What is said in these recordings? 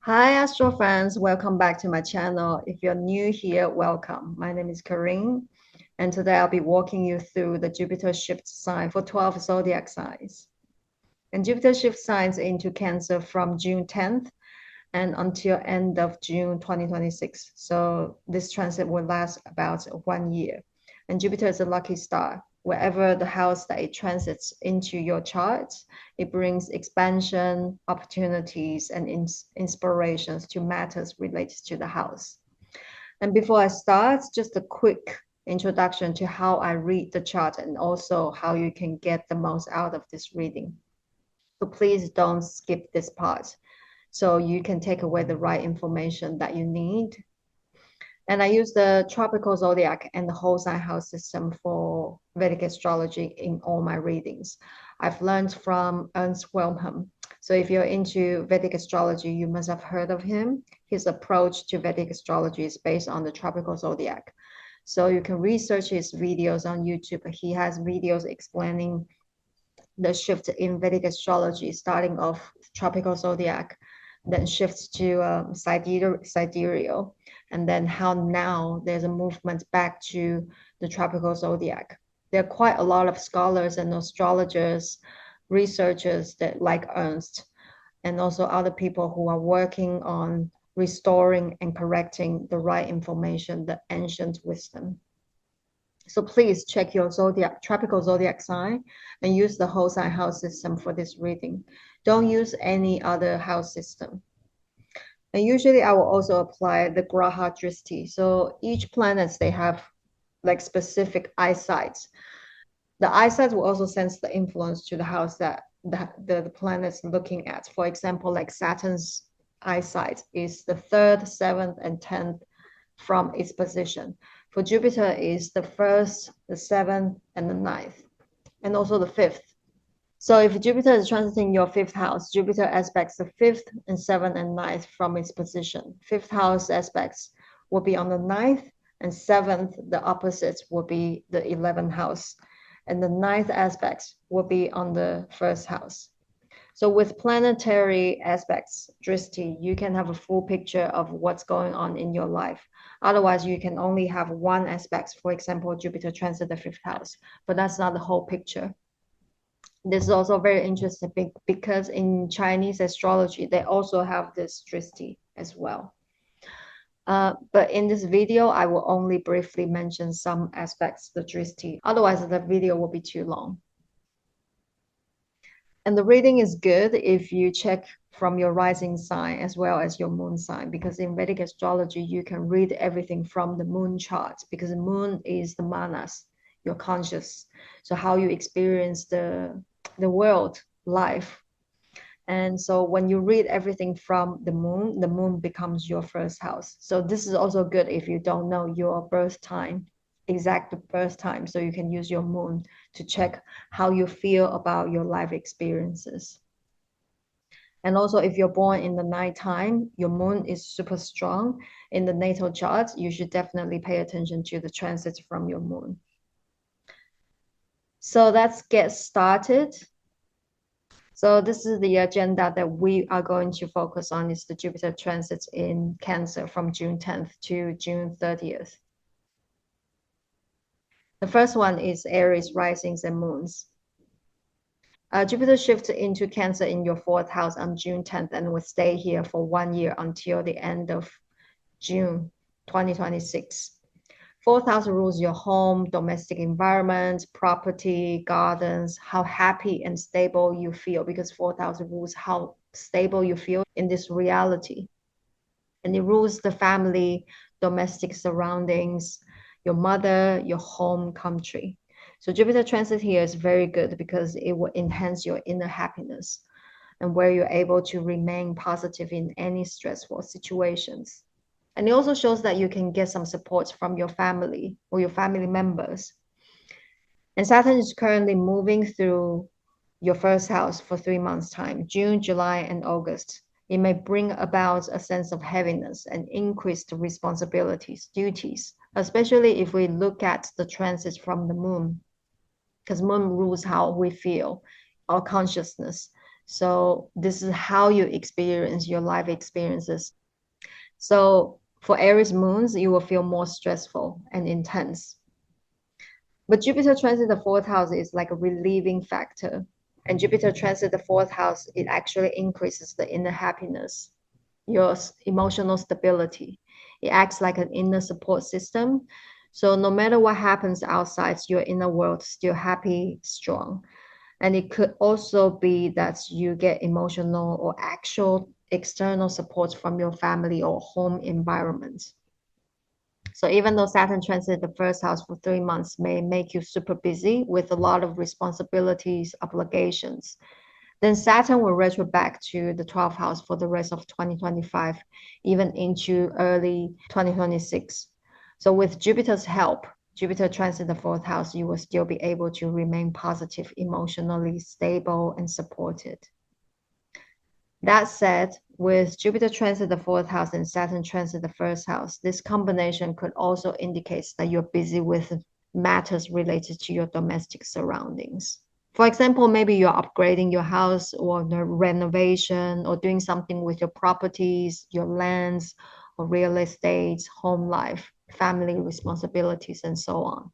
Hi, Astro fans. Welcome back to my channel. If you're new here, welcome. My name is Corinne, and today I'll be walking you through the Jupiter shift sign for 12 zodiac signs. And Jupiter shift signs into Cancer from June 10th and until end of June 2026. So this transit will last about 1 year. And Jupiter is a lucky star. Wherever the house that it transits into your chart, it brings expansion, opportunities, and inspirations to matters related to the house. And before I start, just a quick introduction to how I read the chart and also how you can get the most out of this reading. So please don't skip this part so you can take away the right information that you need. And I use the tropical zodiac and the whole sign house system for Vedic astrology in all my readings. I've learned from Ernst Wilhelm. So if you're into Vedic astrology, you must have heard of him. His approach to Vedic astrology is based on the tropical zodiac. So you can research his videos on YouTube. He has videos explaining the shift in Vedic astrology, starting off tropical zodiac, then shifts to sidereal, and then how now there's a movement back to the tropical zodiac. There are quite a lot of scholars and astrologers, researchers that like Ernst, and also other people who are working on restoring and correcting the right information, the ancient wisdom. So please check your zodiac, tropical zodiac sign and use the whole sign house system for this reading. Don't use any other house system. And usually I will also apply the Graha Drishti. So each planets, they have like specific eyesight. The eyesight will also sense the influence to the house that the planet's looking at. For example, like Saturn's eyesight is the third, seventh, and 10th from its position. For Jupiter is the first, the seventh, and the ninth, and also the fifth. So if Jupiter is transiting your fifth house, Jupiter aspects the fifth and seventh and ninth from its position. Fifth house aspects will be on the ninth, and seventh, the opposites will be the 11th house, and the ninth aspects will be on the first house. So with planetary aspects, Drishti, you can have a full picture of what's going on in your life. Otherwise, you can only have one aspect, for example, Jupiter transit the fifth house, but that's not the whole picture. This is also very interesting because in Chinese astrology, they also have this Drishti as well. But in this video, I will only briefly mention some aspects of the Drishti. Otherwise, the video will be too long. And the reading is good if you check from your rising sign as well as your moon sign, because in Vedic astrology, you can read everything from the moon chart because the moon is the manas, your conscious. So how you experience the world, life. And so when you read everything from the moon becomes your first house. So this is also good if you don't know your birth time, exact birth time. So you can use your moon to check how you feel about your life experiences. And also if you're born in the nighttime, your moon is super strong in the natal chart, you should definitely pay attention to the transits from your moon. So let's get started. So this is the agenda that we are going to focus on is the Jupiter transits in Cancer from June 10th to June 30th. The first one is Aries risings and moons. Jupiter shifts into Cancer in your fourth house on June 10th and will stay here for 1 year until the end of June 2026. Fourth house rules your home, domestic environment, property, gardens, how happy and stable you feel, because fourth house rules how stable you feel in this reality. And it rules the family, domestic surroundings, your mother, your home country. So Jupiter transit here is very good because it will enhance your inner happiness and where you're able to remain positive in any stressful situations. And it also shows that you can get some support from your family or your family members. And Saturn is currently moving through your first house for 3 months' time, June, July, and August. It may bring about a sense of heaviness and increased responsibilities, duties, especially if we look at the transits from the moon, because moon rules how we feel, our consciousness. So this is how you experience your life experiences. So for Aries moons, you will feel more stressful and intense. But Jupiter transit the fourth house is like a relieving factor. And Jupiter transit the fourth house, it actually increases the inner happiness, your emotional stability. It acts like an inner support system. So no matter what happens outside, your inner world still happy, strong. And it could also be that you get emotional or actual external support from your family or home environment. So even though Saturn transit the first house for 3 months may make you super busy with a lot of responsibilities, obligations, then Saturn will retro back to the 12th house for the rest of 2025, even into early 2026. So with Jupiter's help, Jupiter transit the fourth house, you will still be able to remain positive, emotionally stable, and supported. That said, with Jupiter transit the fourth house and Saturn transit the first house, this combination could also indicate that you're busy with matters related to your domestic surroundings. For example, maybe you're upgrading your house or the renovation or doing something with your properties, your lands, or real estate, home life, family responsibilities, and so on.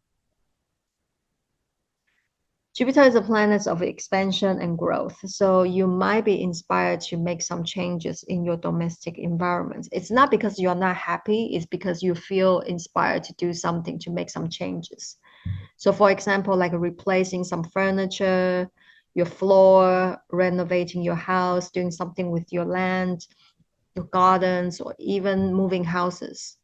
Jupiter is a planet of expansion and growth, so you might be inspired to make some changes in your domestic environment. It's not because you're not happy, it's because you feel inspired to do something to make some changes. So, for example, like replacing some furniture, your floor, renovating your house, doing something with your land, your gardens, or even moving houses.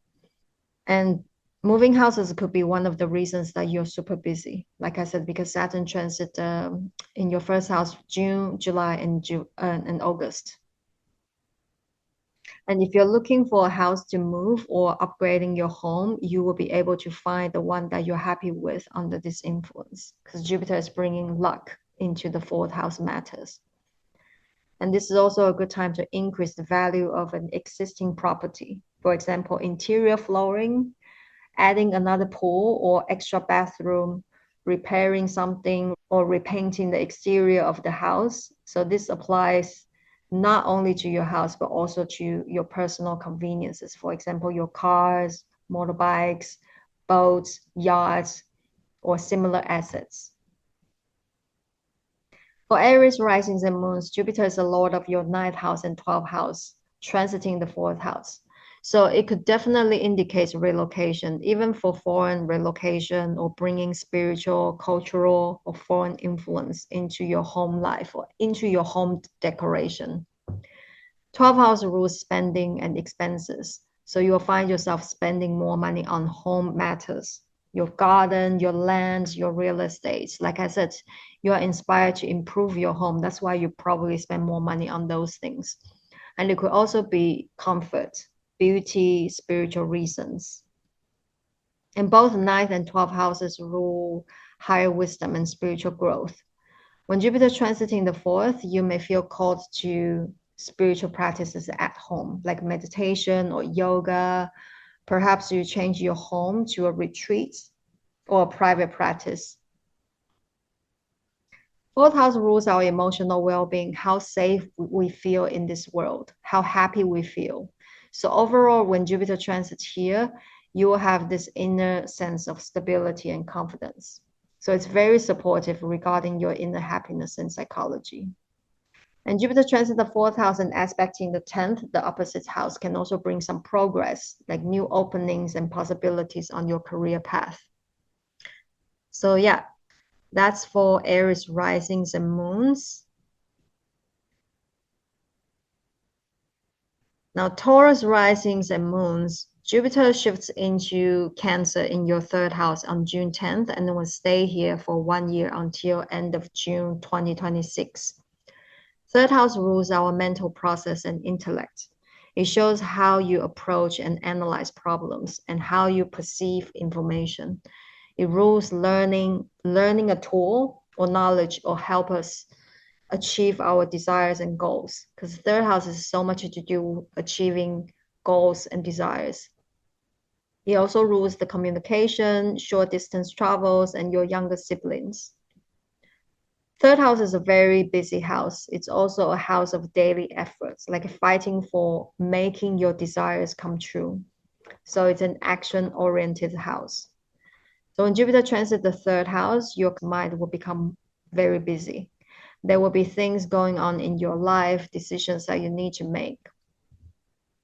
And moving houses could be one of the reasons that you're super busy. Like I said, because Saturn transit in your first house June, July, and August. And if you're looking for a house to move or upgrading your home, you will be able to find the one that you're happy with under this influence because Jupiter is bringing luck into the fourth house matters. And this is also a good time to increase the value of an existing property. For example, interior flooring, adding another pool or extra bathroom, repairing something, or repainting the exterior of the house. So this applies not only to your house, but also to your personal conveniences. For example, your cars, motorbikes, boats, yachts, or similar assets. For Aries risings and moons, Jupiter is the lord of your ninth house and 12th house, transiting the fourth house. So it could definitely indicate relocation, even for foreign relocation or bringing spiritual, cultural, or foreign influence into your home life or into your home decoration. 12th house rules spending and expenses. So you'll find yourself spending more money on home matters, your garden, your land, your real estate. Like I said, you are inspired to improve your home. That's why you probably spend more money on those things. And it could also be comfort, beauty, spiritual reasons. And both ninth and 12th houses rule higher wisdom and spiritual growth. When Jupiter transiting the fourth, you may feel called to spiritual practices at home, like meditation or yoga. Perhaps you change your home to a retreat or a private practice. Fourth house rules our emotional well-being, how safe we feel in this world, how happy we feel. So overall, when Jupiter transits here, you will have this inner sense of stability and confidence. So it's very supportive regarding your inner happiness and psychology. And Jupiter transit the fourth house and aspecting the 10th, the opposite house, can also bring some progress, like new openings and possibilities on your career path. So yeah, that's for Aries risings and moons. Now, Taurus risings and moons, Jupiter shifts into Cancer in your third house on June 10th and will stay here for 1 year until end of June 2026. Third house rules our mental process and intellect. It shows how you approach and analyze problems and how you perceive information. It rules learning a tool or knowledge or help us achieve our desires and goals. Because third house is so much to do achieving goals and desires. It also rules the communication, short distance travels, and your younger siblings. Third house is a very busy house. It's also a house of daily efforts, like fighting for making your desires come true. So it's an action-oriented house. So when Jupiter transits the third house, your mind will become very busy. There will be things going on in your life, decisions that you need to make.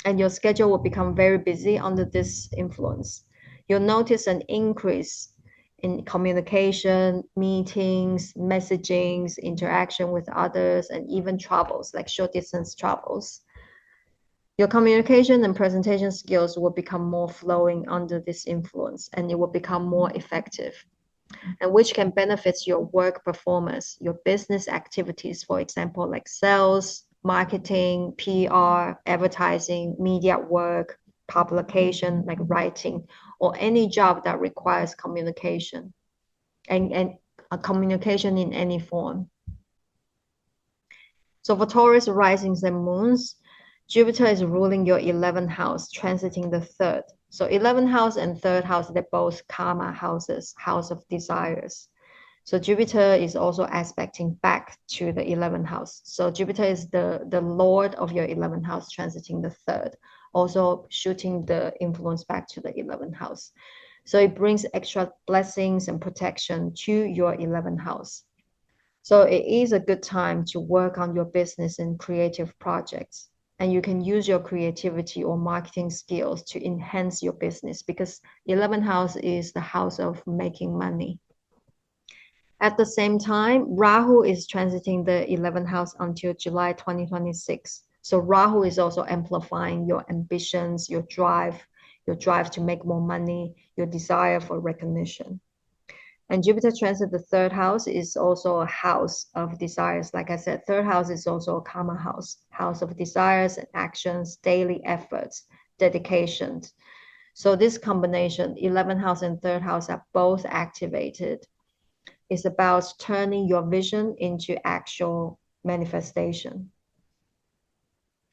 And your schedule will become very busy under this influence. You'll notice an increase in communication, meetings, messagings, interaction with others, and even travels, like short distance travels. Your communication and presentation skills will become more flowing under this influence, and it will become more effective, and which can benefit your work performance, your business activities, for example, like sales, marketing, PR, advertising, media work, publication, like writing, or any job that requires communication and a communication in any form. So for Taurus risings and moons, Jupiter is ruling your 11th house, transiting the third. So 11th house and third house, they're both karma houses, house of desires. So Jupiter is also aspecting back to the 11th house. So Jupiter is the lord of your 11th house, transiting the third, also shooting the influence back to the 11th house. So it brings extra blessings and protection to your 11th house. So it is a good time to work on your business and creative projects. And you can use your creativity or marketing skills to enhance your business because 11th house is the house of making money. At the same time, Rahu is transiting the 11th house until July 2026. So Rahu is also amplifying your ambitions, your drive to make more money, your desire for recognition. And Jupiter transit the third house is also a house of desires. Like I said, third house is also a karma house, house of desires and actions, daily efforts, dedications. So this combination, 11th house and third house are both activated. It's about turning your vision into actual manifestation.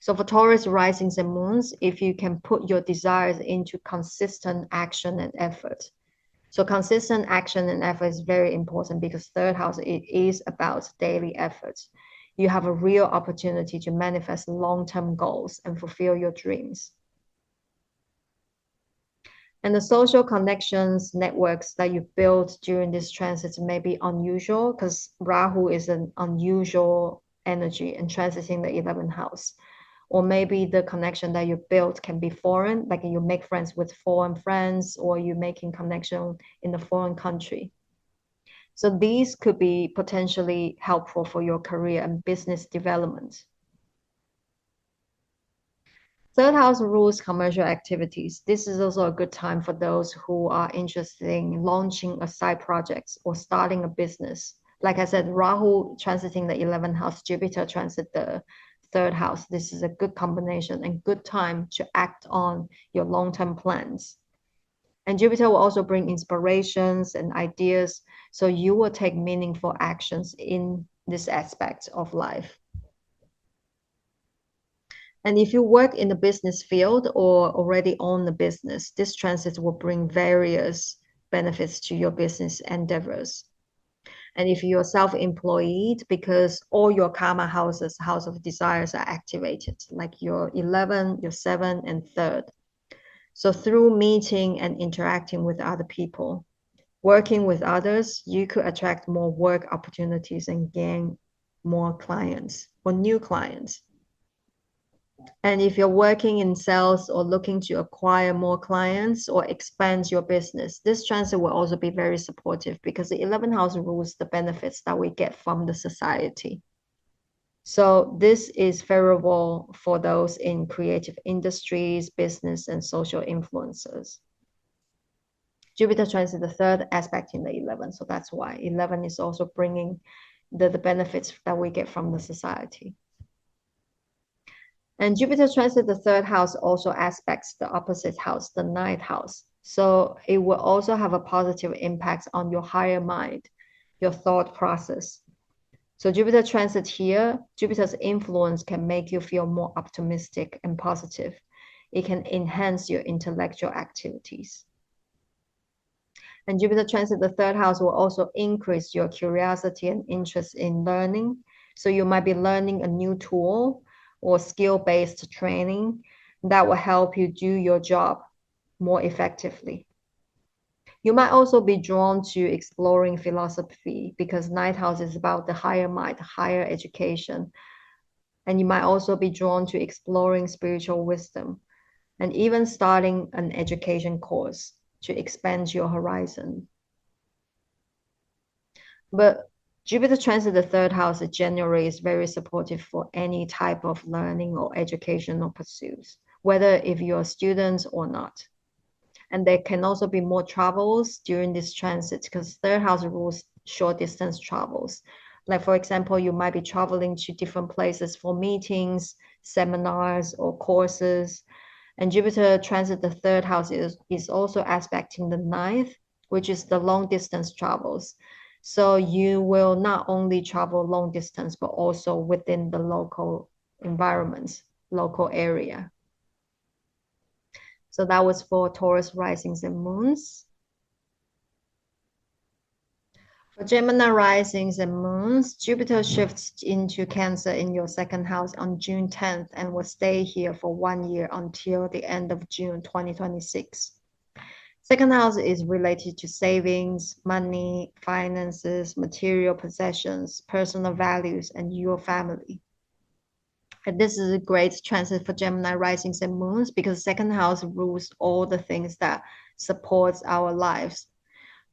So for Taurus risings and moons, if you can put your desires into consistent action and effort. So consistent action and effort is very important because third house, it is about daily efforts. You have a real opportunity to manifest long-term goals and fulfill your dreams. And the social connections, networks that you build during this transit may be unusual because Rahu is an unusual energy and transiting the 11th house. Or maybe the connection that you build can be foreign, like you make friends with foreign friends, or you're making connection in a foreign country. So these could be potentially helpful for your career and business development. Third house rules commercial activities. This is also a good time for those who are interested in launching a side project or starting a business. Like I said, Rahu transiting the 11th house, Jupiter transit the third house. This is a good combination and good time to act on your long-term plans. And Jupiter will also bring inspirations and ideas, so you will take meaningful actions in this aspect of life. And if you work in the business field or already own the business, this transit will bring various benefits to your business endeavors. And if you're self-employed, because all your karma houses, house of desires are activated, like your 11, your 7, and 3rd. So through meeting and interacting with other people, working with others, you could attract more work opportunities and gain more clients or new clients. And if you're working in sales or looking to acquire more clients or expand your business, this transit will also be very supportive because the 11th house rules the benefits that we get from the society. So this is favorable for those in creative industries, business, and social influencers. Jupiter transit the 3rd aspect in the 11th. So that's why 11 is also bringing the benefits that we get from the society. And Jupiter transit the 3rd house also aspects the opposite house, the 9th house. So it will also have a positive impact on your higher mind, your thought process. So Jupiter transit here, Jupiter's influence can make you feel more optimistic and positive. It can enhance your intellectual activities. And Jupiter transit the third house will also increase your curiosity and interest in learning. So you might be learning a new tool or skill-based training that will help you do your job more effectively. You might also be drawn to exploring philosophy because ninth house is about the higher mind, higher education. And you might also be drawn to exploring spiritual wisdom and even starting an education course to expand your horizon. But Jupiter transit the third house in January is very supportive for any type of learning or educational pursuits, whether if you're students or not. And there can also be more travels during this transit because third house rules short distance travels. Like, for example, you might be traveling to different places for meetings, seminars, or courses. And Jupiter transit the third house is also aspecting the ninth, which is the long distance travels. So you will not only travel long distance, but also within the local environments, local area. So that was for Taurus risings and moons. For Gemini risings and moons, Jupiter shifts into Cancer in your second house on June 10th and will stay here for 1 year until the end of June 2026. Second house is related to savings, money, finances, material possessions, personal values, and your family. And this is a great transit for Gemini risings and moons because second house rules all the things that supports our lives,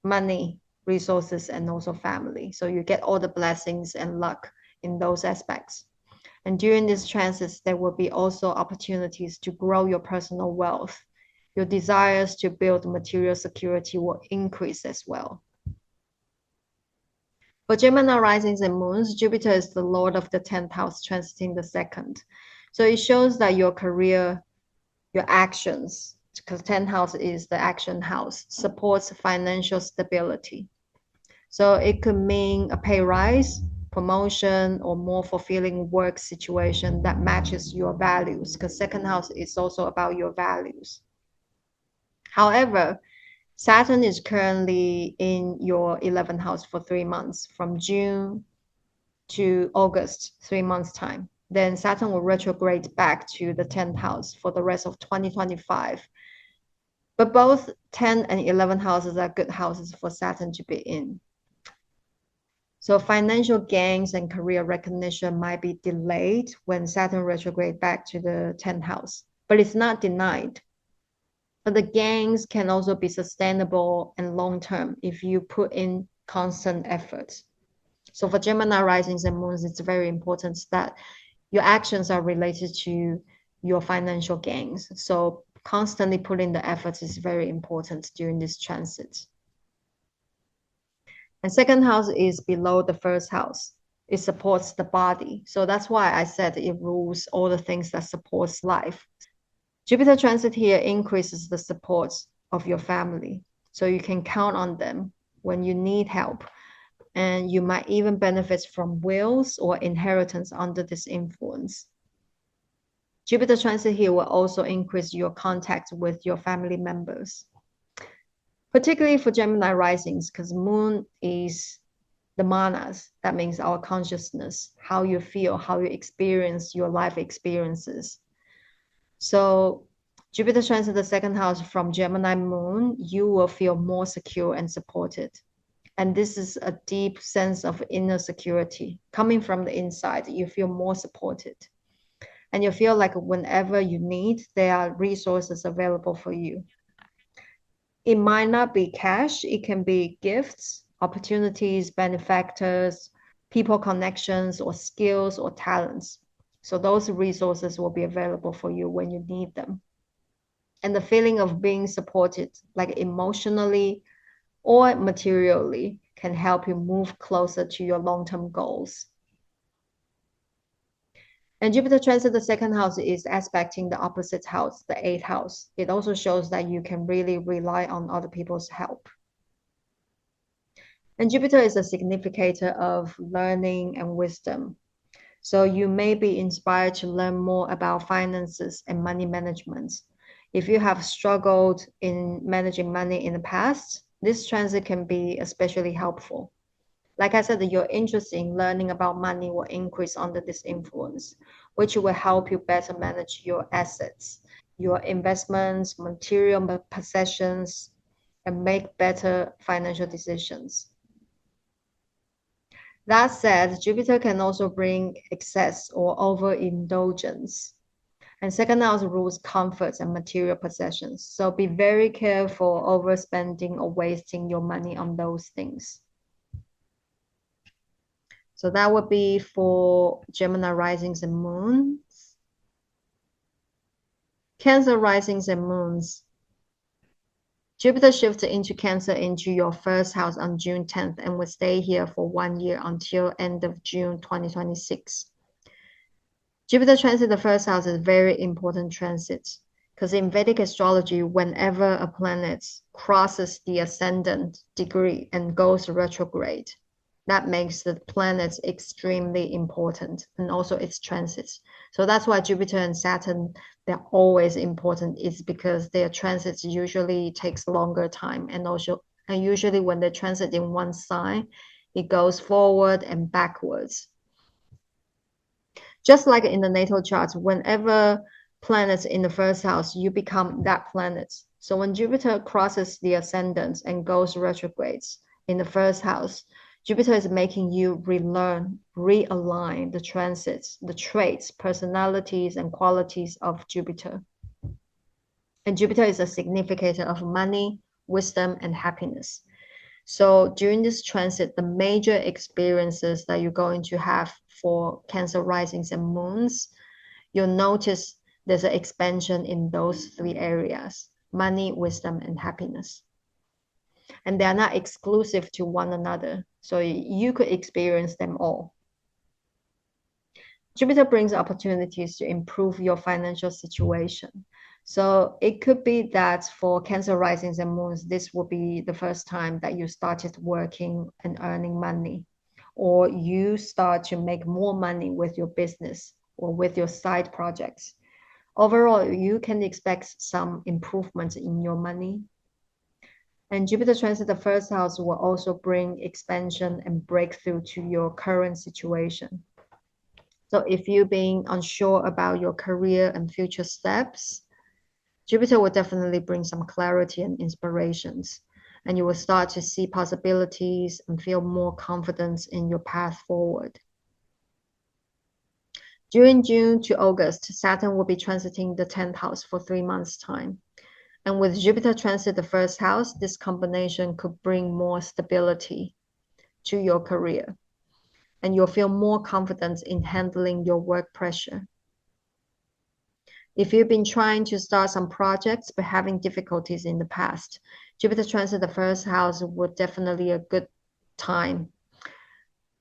money, resources, and also family. So you get all the blessings and luck in those aspects. And during these transits, there will be also opportunities to grow your personal wealth. Your desires to build material security will increase as well. For Gemini risings and moons, Jupiter is the lord of the 10th house, transiting the second. So it shows that your career, your actions, because 10th house is the action house, supports financial stability. So it could mean a pay rise, promotion, or more fulfilling work situation that matches your values, because second house is also about your values. However, Saturn is currently in your 11th house for 3 months, from June to August, 3 months' time. Then Saturn will retrograde back to the 10th house for the rest of 2025. But both 10 and 11 houses are good houses for Saturn to be in. So financial gains and career recognition might be delayed when Saturn retrograde back to the 10th house, but it's not denied. But the gains can also be sustainable and long-term if you put in constant efforts. So for Gemini risings and moons, it's very important that your actions are related to your financial gains. So constantly putting the efforts is very important during this transit. And second house is below the first house. It supports the body. So that's why I said it rules all the things that supports life. Jupiter transit here increases the support of your family. So you can count on them when you need help. And you might even benefit from wills or inheritance under this influence. Jupiter transit here will also increase your contact with your family members, particularly for Gemini risings, because moon is the manas. That means our consciousness, how you feel, how you experience your life experiences. So Jupiter transit the second house from Gemini moon, you will feel more secure and supported. And this is a deep sense of inner security coming from the inside. You feel more supported. And you feel like whenever you need, there are resources available for you. It might not be cash, it can be gifts, opportunities, benefactors, people connections, or skills or talents. So those resources will be available for you when you need them. And the feeling of being supported, like emotionally or materially, can help you move closer to your long-term goals. And Jupiter transit the second house is aspecting the opposite house, the eighth house. It also shows that you can really rely on other people's help. And Jupiter is a significator of learning and wisdom. So you may be inspired to learn more about finances and money management. If you have struggled in managing money in the past, This transit can be especially helpful. Like I said, your interest in learning about money will increase under this influence, which will help you better manage your assets, your investments, material possessions, and make better financial decisions. That said, Jupiter can also bring excess or overindulgence. And second house rules comforts and material possessions. So be very careful overspending or wasting your money on those things. So that would be for Gemini risings and moons. Cancer risings and moons. Jupiter shifts into Cancer into your first house on June 10th and will stay here for 1 year until end of June 2026. Jupiter transit the first house is a very important transit because in Vedic astrology, whenever a planet crosses the ascendant degree and goes retrograde, that makes the planets extremely important and also its transits. So that's why Jupiter and Saturn, they're always important, is because their transits usually takes longer time and usually when they transit in one sign, it goes forward and backwards. Just like in the natal charts, whenever planets in the first house, you become that planet. So when Jupiter crosses the ascendant and goes retrogrades in the first house, Jupiter is making you relearn, realign the transits, the traits, personalities, and qualities of Jupiter. And Jupiter is a significator of money, wisdom, and happiness. So during this transit, the major experiences that you're going to have for Cancer risings and moons, you'll notice there's an expansion in those three areas: money, wisdom, and happiness. And they are not exclusive to one another. So you could experience them all. Jupiter brings opportunities to improve your financial situation. So it could be that for Cancer risings and moons, this will be the first time that you started working and earning money, or you start to make more money with your business or with your side projects. Overall, you can expect some improvements in your money. And Jupiter transit the first house will also bring expansion and breakthrough to your current situation. So if you're being unsure about your career and future steps, Jupiter will definitely bring some clarity and inspirations, and you will start to see possibilities and feel more confidence in your path forward. During June to August, Saturn will be transiting the 10th house for 3 months' time. And with Jupiter transit the first house, this combination could bring more stability to your career, and you'll feel more confidence in handling your work pressure. If you've been trying to start some projects but having difficulties in the past, Jupiter transit the first house would definitely a good time.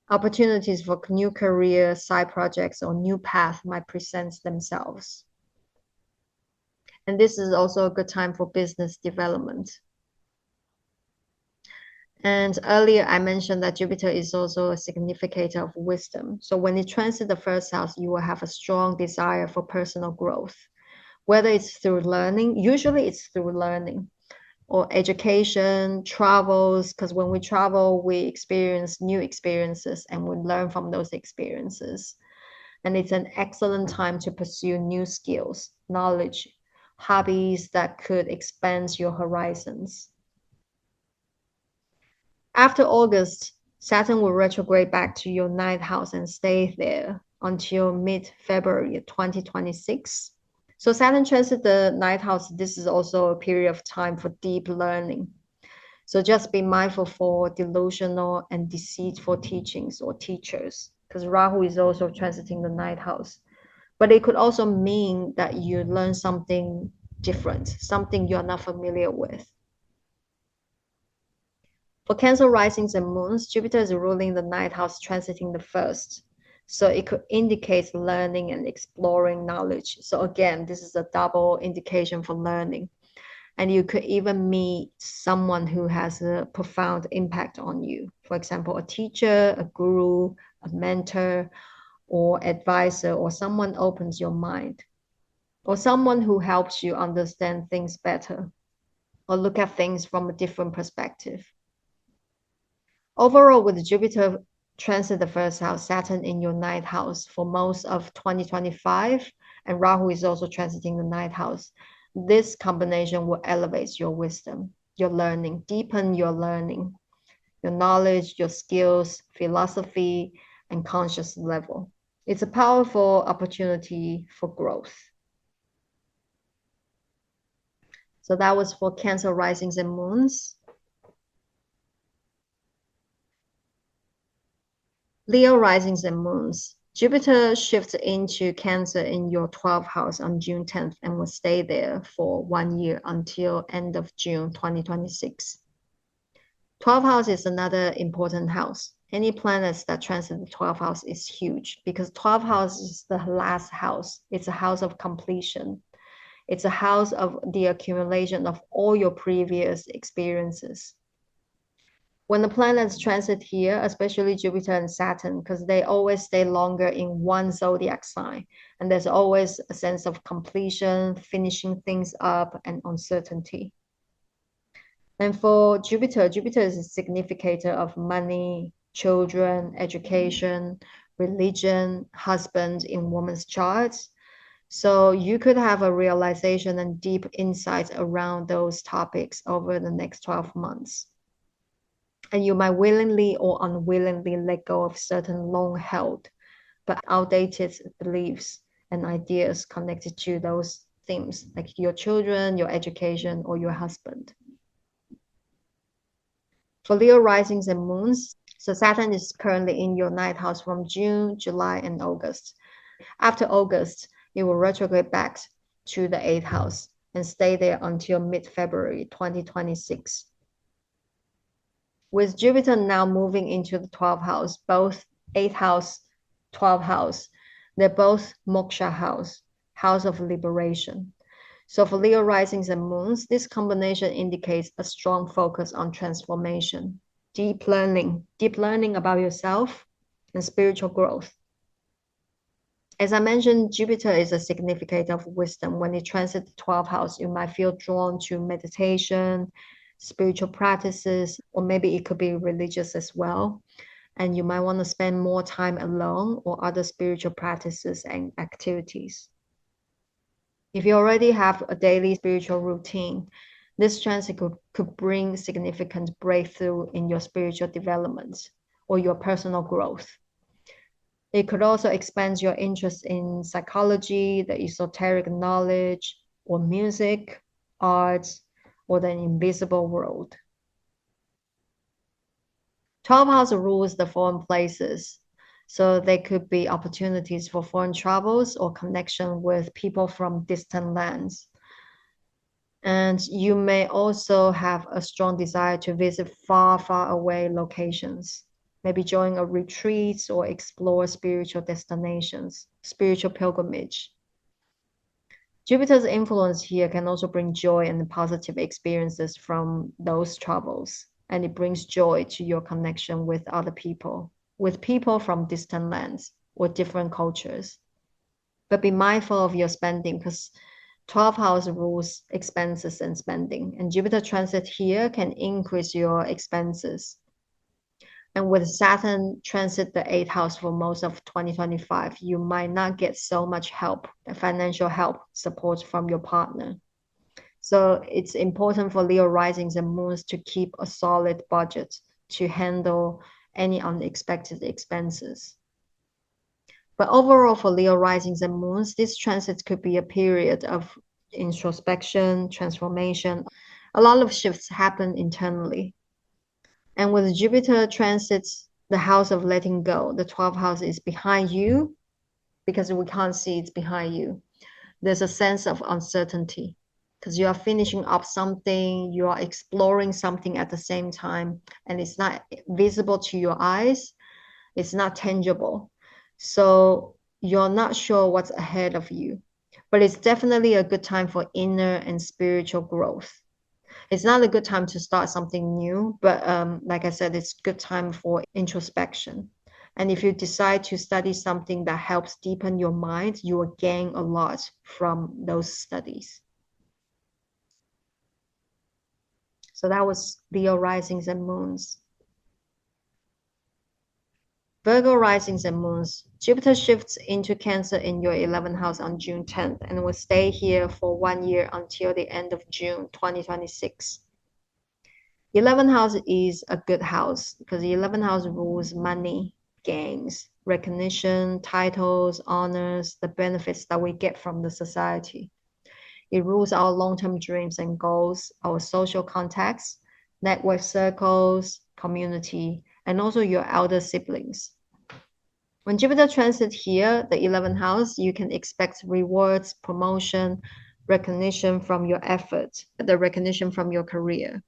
Opportunities for new career, side projects, or new path might present themselves. And this is also a good time for business development. And earlier I mentioned that Jupiter is also a significator of wisdom. So when it transits the first house, you will have a strong desire for personal growth, whether it's through learning, usually it's through learning, or education, travels, because when we travel, we experience new experiences and we learn from those experiences. And it's an excellent time to pursue new skills, knowledge, hobbies that could expand your horizons. After August, Saturn will retrograde back to your ninth house and stay there until mid-February 2026. So Saturn transit the ninth house. This is also a period of time for deep learning. So just be mindful for delusional and deceitful teachings or teachers, because Rahu is also transiting the ninth house. But it could also mean that you learn something different, something you're not familiar with. For Cancer risings and moons, Jupiter is ruling the ninth house, transiting the first. So it could indicate learning and exploring knowledge. So again, this is a double indication for learning. And you could even meet someone who has a profound impact on you. For example, a teacher, a guru, a mentor, or advisor, or someone opens your mind, or someone who helps you understand things better. or look at things from a different perspective. Overall, with Jupiter transit the first house, Saturn in your ninth house for most of 2025, and Rahu is also transiting the ninth house. This combination will elevate your wisdom, your learning, deepen your learning, your knowledge, your skills, philosophy, and conscious level. It's a powerful opportunity for growth. So that was for Cancer risings and moons. Leo risings and moons. Jupiter shifts into Cancer in your 12th house on June 10th and will stay there for 1 year until end of June 2026. 12th house is another important house. Any planets that transit the 12th house is huge because 12th house is the last house. It's a house of completion. It's a house of the accumulation of all your previous experiences. When the planets transit here, especially Jupiter and Saturn, because they always stay longer in one zodiac sign, and there's always a sense of completion, finishing things up, and uncertainty. And for Jupiter, Jupiter is a significator of money, children, education, religion, husband in woman's charts. So you could have a realization and deep insights around those topics over the next 12 months. And you might willingly or unwillingly let go of certain long-held but outdated beliefs and ideas connected to those themes, like your children, your education, or your husband. For Leo risings and moons, so Saturn is currently in your ninth house from June, July, and August. After August, it will retrograde back to the eighth house and stay there until mid-February 2026. With Jupiter now moving into the 12th house, both 8th house, 12th house, they're both moksha house, house of liberation. So for Leo risings and moons, this combination indicates a strong focus on transformation, deep learning about yourself and spiritual growth. As I mentioned, Jupiter is a significator of wisdom. When it transits the 12th house, you might feel drawn to meditation, spiritual practices, or maybe it could be religious as well. And you might want to spend more time alone or other spiritual practices and activities. If you already have a daily spiritual routine, this transit could bring significant breakthrough in your spiritual development or your personal growth. It could also expand your interest in psychology, the esoteric knowledge, or music, arts, or the invisible world. 12 house rules the foreign places. So they could be opportunities for foreign travels or connection with people from distant lands. And you may also have a strong desire to visit far, far away locations. Maybe join a retreat or explore spiritual destinations, spiritual pilgrimage. Jupiter's influence here can also bring joy and positive experiences from those travels. And it brings joy to your connection with other people, with people from distant lands or different cultures. But be mindful of your spending because 12th house rules expenses and spending. And Jupiter transit here can increase your expenses. And with Saturn transit the 8th house for most of 2025, you might not get so much help, financial help, support from your partner. So it's important for Leo risings and moons to keep a solid budget to handle any unexpected expenses. But overall, for Leo risings and moons, this transit could be a period of introspection, transformation. A lot of shifts happen internally. And with Jupiter transits the house of letting go, the 12th house is behind you because we can't see it's behind you. There's a sense of uncertainty because you are finishing up something, you are exploring something at the same time, and it's not visible to your eyes, it's not tangible. So you're not sure what's ahead of you, but it's definitely a good time for inner and spiritual growth. It's not a good time to start something new, but like I said, it's a good time for introspection. And if you decide to study something that helps deepen your mind, you will gain a lot from those studies. So that was Leo risings and moons. Virgo risings and moons. Jupiter shifts into Cancer in your 11th house on June 10th and will stay here for 1 year until the end of June 2026. 11th house is a good house because the 11th house rules money, gains, recognition, titles, honors, the benefits that we get from the society. It rules our long-term dreams and goals, our social contacts, network circles, community, and also your elder siblings. When Jupiter transits here, the 11th house, you can expect rewards, promotion, recognition from your effort, the recognition from your career.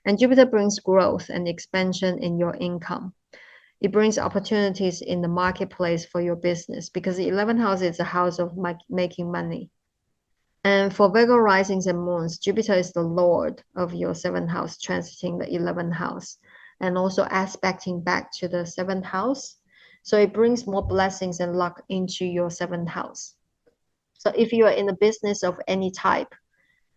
And Jupiter brings growth and expansion in your income. It brings opportunities in the marketplace for your business because the 11th house is a house of making money. And for Virgo risings and moons, Jupiter is the Lord of your 7th house, transiting the 11th house and also aspecting back to the 7th house. So it brings more blessings and luck into your 7th house. So if you are in the business of any type,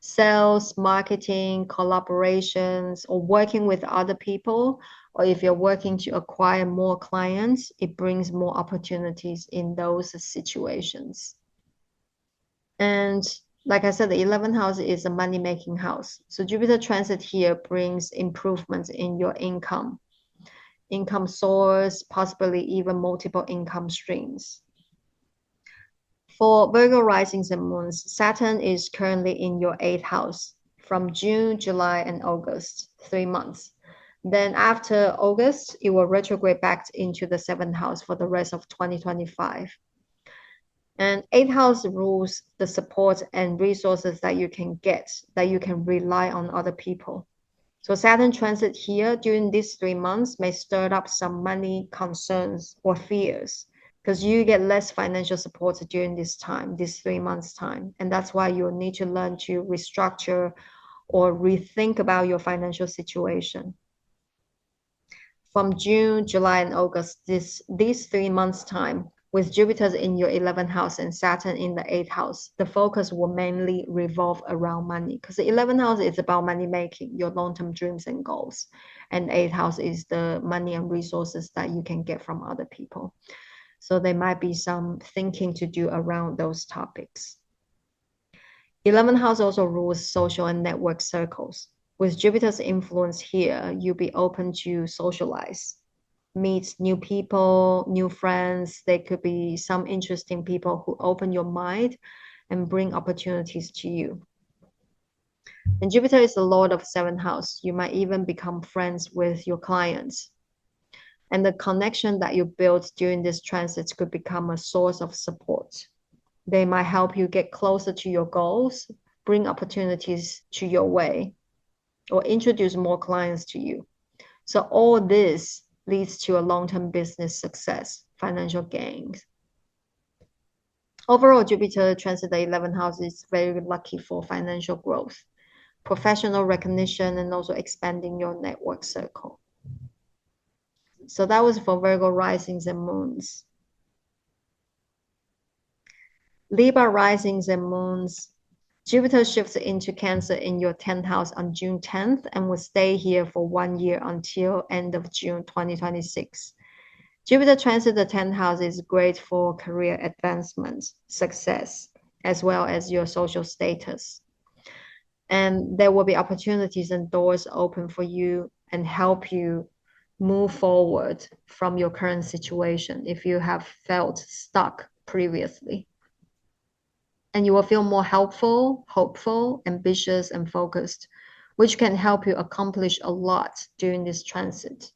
sales, marketing, collaborations, or working with other people, or if you're working to acquire more clients, it brings more opportunities in those situations. And like I said, the 11th house is a money-making house. So Jupiter transit here brings improvements in your income source, possibly even multiple income streams. For Virgo risings and moons, Saturn is currently in your 8th house from June, July, and August, 3 months. Then after August, it will retrograde back into the 7th house for the rest of 2025. And 8th house rules the support and resources that you can get, that you can rely on other people. So Saturn transit here during these 3 months may stir up some money concerns or fears because you get less financial support during this time, this 3 months time. And that's why you'll need to learn to restructure or rethink about your financial situation. From June, July, and August, these 3 months time, with Jupiter in your 11th house and Saturn in the 8th house, the focus will mainly revolve around money because the 11th house is about money making, your long-term dreams and goals. And 8th house is the money and resources that you can get from other people. So there might be some thinking to do around those topics. 11th house also rules social and network circles. With Jupiter's influence here, you'll be open to socialize, meet new people, new friends. There could be some interesting people who open your mind and bring opportunities to you. And Jupiter is the Lord of 7th house. You might even become friends with your clients. And the connection that you build during this transit could become a source of support. They might help you get closer to your goals, bring opportunities to your way, or introduce more clients to you. So all this leads to a long-term business success, financial gains. Overall, Jupiter transit the 11th house is very lucky for financial growth, professional recognition, and also expanding your network circle. So that was for Virgo risings and moons. Libra risings and moons. Jupiter shifts into Cancer in your 10th house on June 10th and will stay here for 1 year until end of June 2026. Jupiter transit the 10th house is great for career advancement, success, as well as your social status. And there will be opportunities and doors open for you and help you move forward from your current situation if you have felt stuck previously. And you will feel more helpful, hopeful, ambitious, and focused, which can help you accomplish a lot during this transit.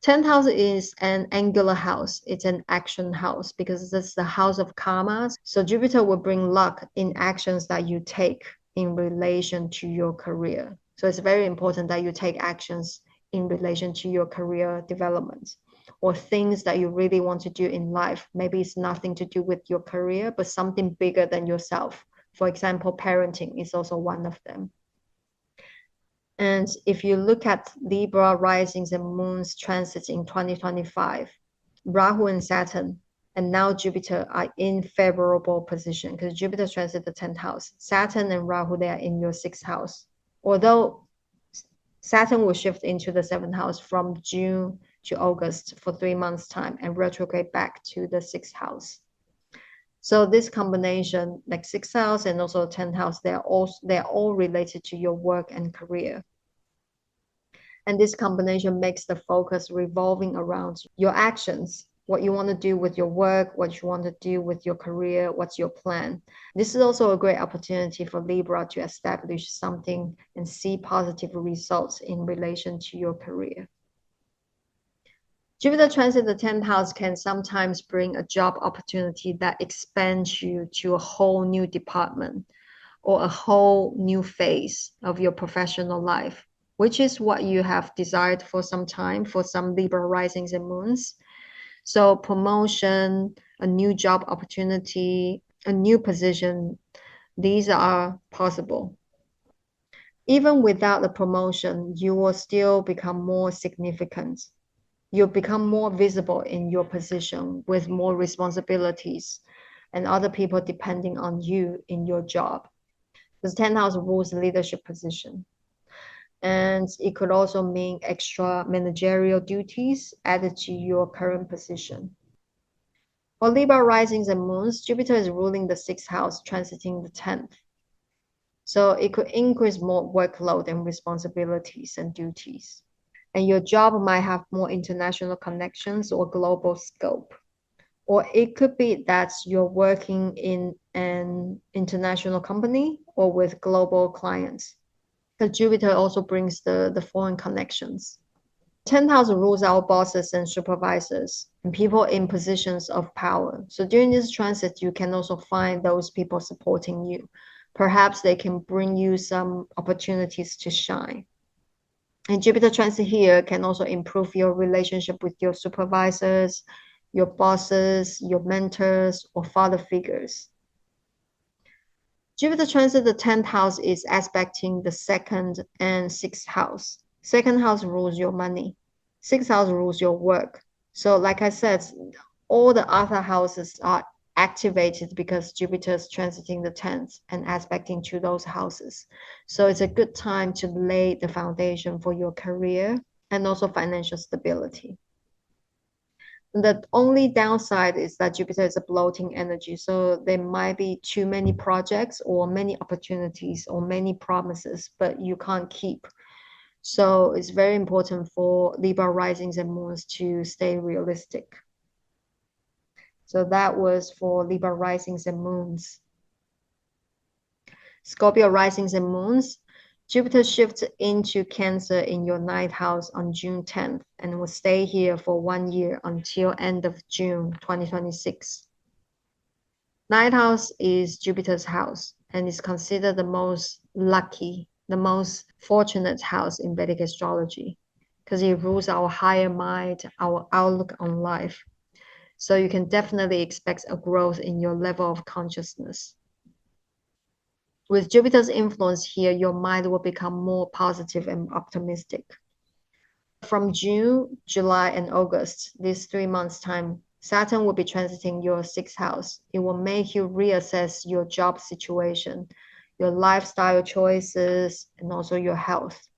10th house is an angular house. It's an action house because it's the house of karma. So Jupiter will bring luck in actions that you take in relation to your career. So it's very important that you take actions in relation to your career development or things that you really want to do in life. Maybe it's nothing to do with your career, but something bigger than yourself. For example, parenting is also one of them. And if you look at Libra risings and moons transits in 2025, Rahu and Saturn, and now Jupiter are in favorable position because Jupiter transit the 10th house. Saturn and Rahu, they are in your 6th house. Although Saturn will shift into the seventh house from June to August for 3 months' time and retrograde back to the sixth house. So this combination, like sixth house and also 10th house, they're all related to your work and career. And this combination makes the focus revolving around your actions, what you want to do with your work, what you want to do with your career, what's your plan. This is also a great opportunity for Libra to establish something and see positive results in relation to your career. Jupiter transit the 10th house can sometimes bring a job opportunity that expands you to a whole new department or a whole new phase of your professional life, which is what you have desired for some time for some Libra risings and moons. So promotion, a new job opportunity, a new position, these are possible. Even without the promotion, you will still become more significant. You'll become more visible in your position with more responsibilities and other people depending on you in your job. Because 10th house rules leadership position. And it could also mean extra managerial duties added to your current position. For Libra risings and moons, Jupiter is ruling the sixth house, transiting the 10th. So it could increase more workload and responsibilities and duties. And your job might have more international connections or global scope. Or it could be that you're working in an international company or with global clients. Because Jupiter also brings the foreign connections. 10th house rules our bosses and supervisors and people in positions of power. So during this transit, you can also find those people supporting you. Perhaps they can bring you some opportunities to shine. And Jupiter transit here can also improve your relationship with your supervisors, your bosses, your mentors, or father figures. Jupiter transit the 10th house is aspecting the second and sixth house. Second house rules your money. Sixth house rules your work. So like I said, all the other houses are activated because Jupiter is transiting the 10th and aspecting to those houses. So it's a good time to lay the foundation for your career and also financial stability. The only downside is that Jupiter is a bloating energy. So there might be too many projects or many opportunities or many promises, but you can't keep. So it's very important for Libra risings and moons to stay realistic. So that was for Libra risings and moons. Scorpio risings and moons. Jupiter shifts into Cancer in your ninth house on June 10th and will stay here for 1 year until end of June 2026. Ninth house is Jupiter's house and is considered the most lucky, the most fortunate house in Vedic astrology because it rules our higher mind, our outlook on life. So you can definitely expect a growth in your level of consciousness. With Jupiter's influence here, your mind will become more positive and optimistic. From June, July, and August, these 3 months' time, Saturn will be transiting your sixth house. It will make you reassess your job situation, your lifestyle choices, and also your health.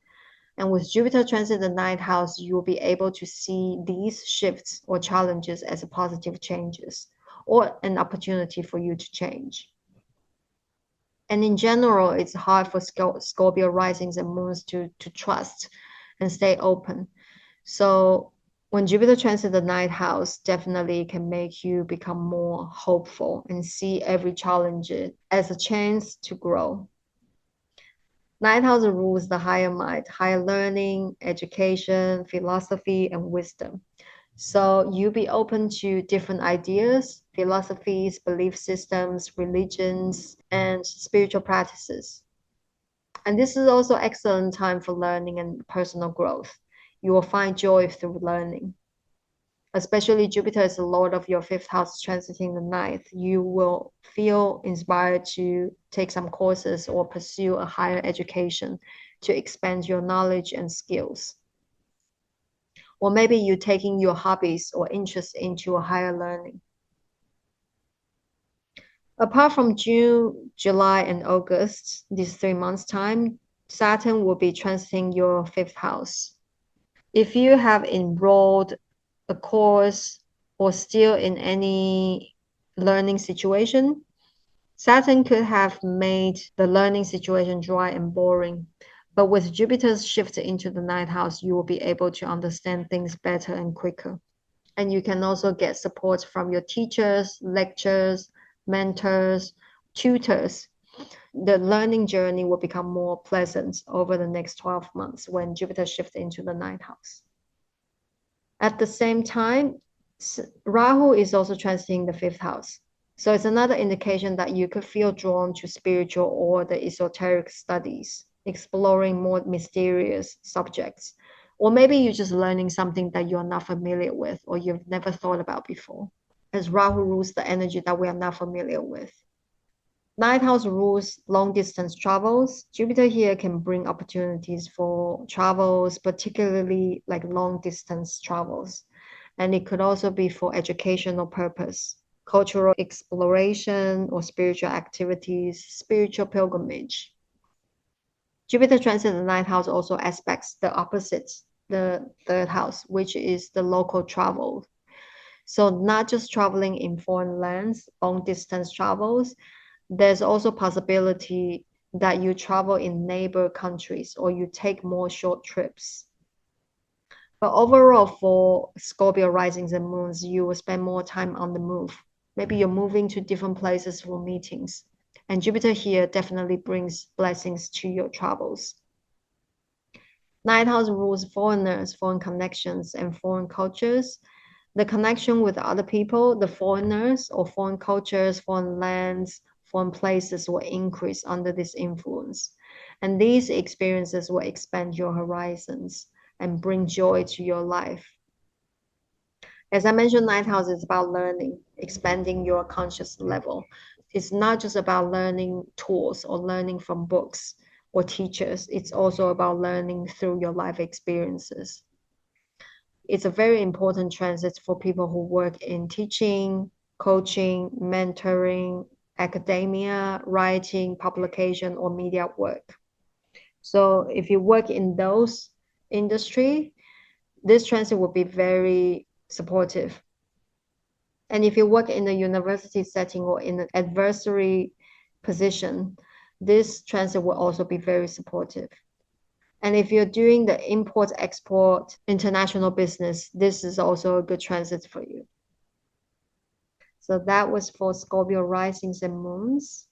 And with Jupiter transit the ninth house, you will be able to see these shifts or challenges as positive changes or an opportunity for you to change. And in general, it's hard for Scorpio risings and moons to trust and stay open. So when Jupiter transits the ninth house, definitely can make you become more hopeful and see every challenge as a chance to grow. Ninth house rules the higher mind, higher learning, education, philosophy, and wisdom. So you be open to different ideas, philosophies, belief systems, religions, and spiritual practices. And this is also excellent time for learning and personal growth. You will find joy through learning. Especially Jupiter is the lord of your fifth house transiting the ninth. You will feel inspired to take some courses or pursue a higher education to expand your knowledge and skills. Or maybe you're taking your hobbies or interests into a higher learning. Apart from June, July, and August, these 3 months' time, Saturn will be transiting your fifth house. If you have enrolled a course or still in any learning situation, Saturn could have made the learning situation dry and boring. But with Jupiter's shift into the ninth house, you will be able to understand things better and quicker. And you can also get support from your teachers, lecturers, mentors, tutors. The learning journey will become more pleasant over the next 12 months when Jupiter shifts into the ninth house. At the same time, Rahu is also transiting the fifth house. So it's another indication that you could feel drawn to spiritual or the esoteric studies, exploring more mysterious subjects. Or maybe you're just learning something that you're not familiar with or you've never thought about before, as Rahu rules the energy that we are not familiar with. Ninth house rules long distance travels. Jupiter here can bring opportunities for travels, particularly like long distance travels. And it could also be for educational purpose, cultural exploration, or spiritual activities, spiritual pilgrimage. Jupiter transit the ninth house also aspects the opposites, the third house, which is the local travel. So not just traveling in foreign lands, long distance travels, there's also possibility that you travel in neighbor countries or you take more short trips. But overall, for Scorpio risings and moons, you will spend more time on the move. Maybe you're moving to different places for meetings. And Jupiter here definitely brings blessings to your travels. Ninth house rules foreigners, foreign connections, and foreign cultures. The connection with other people, the foreigners or foreign cultures, foreign lands, foreign places will increase under this influence. And these experiences will expand your horizons and bring joy to your life. As I mentioned, ninth house is about learning, expanding your conscious level. It's not just about learning tools or learning from books or teachers. It's also about learning through your life experiences. It's a very important transit for people who work in teaching, coaching, mentoring, academia, writing, publication, or media work. So if you work in those industry, this transit will be very supportive. And if you work in a university setting or in an adversary position, this transit will also be very supportive. And if you're doing the import export international business, this is also a good transit for you. So that was for Scorpio risings and moons.